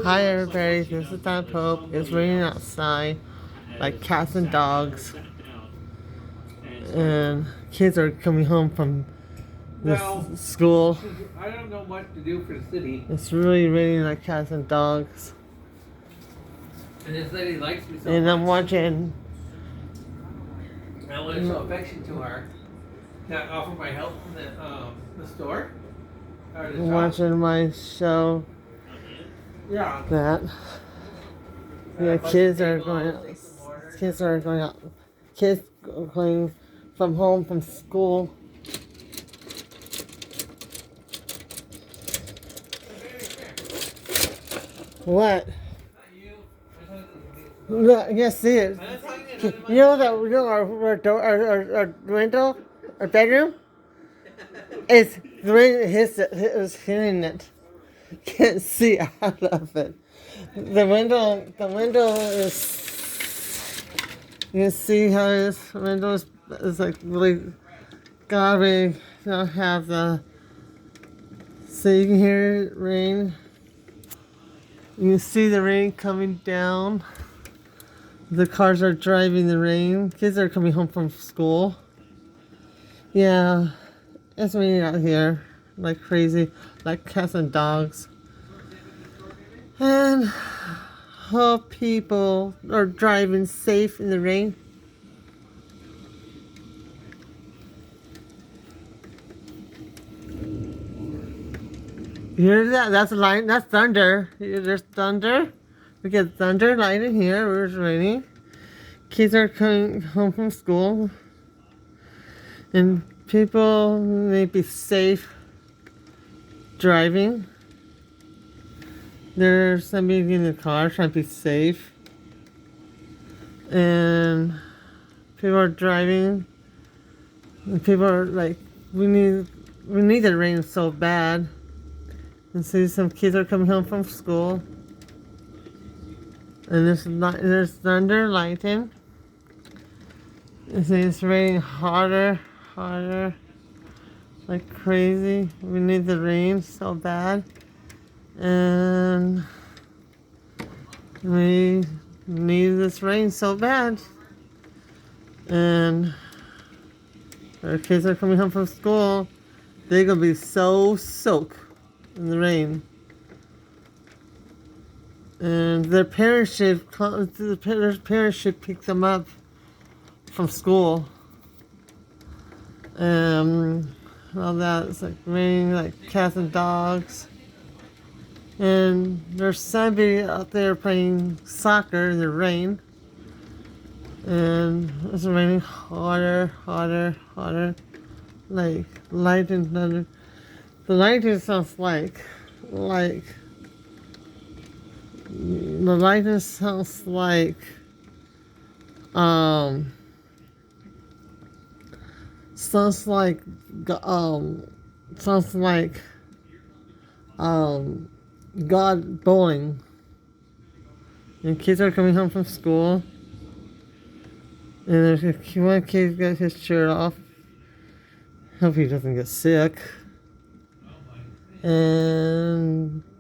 Hi everybody, this is Don Pope. It's raining outside like cats and dogs. And kids are coming home from school. I don't know what to do for the city. It's really raining like cats and dogs. And this lady likes me so And much. I'm watching. I want to show affection to her. Can I offer my help in the store? Or the shop? Watching my show. Yeah. That. Yeah, kids are going out. Kids are going out. Kids going from home from school. What? No, yes, see it. You know that our window, our bedroom, it's the rain hits it. It was hitting it. Can't see out of it. The window is. You can see how this window is like really garbage. You don't have the. So you can hear it rain. You can see the rain coming down. The cars are driving the rain. Kids are coming home from school. Yeah, it's raining out here like crazy, like cats and dogs. And hope people are driving safe in the rain. You hear that? That's lightning. That's thunder. There's thunder. We get thunder, lightning here. It's raining. Kids are coming home from school. And people may be safe driving. There's somebody in the car trying to be safe. And people are driving. And people are like, we need the rain so bad. And see some kids are coming home from school. And there's thunder, lightning. And see it's raining harder, like crazy. We need the rain so bad. And we need this rain so bad. And our kids are coming home from school. They're gonna be so soaked in the rain. And their parents should pick them up from school. All that, it's like raining like cats and dogs. And there's somebody out there playing soccer in the rain. And it's raining harder. Like lightning thunder. The lightning sounds like the lightning sounds like sounds like sounds like God bowling. And kids are coming home from school. And there's one kid got his shirt off. Hope he doesn't get sick. And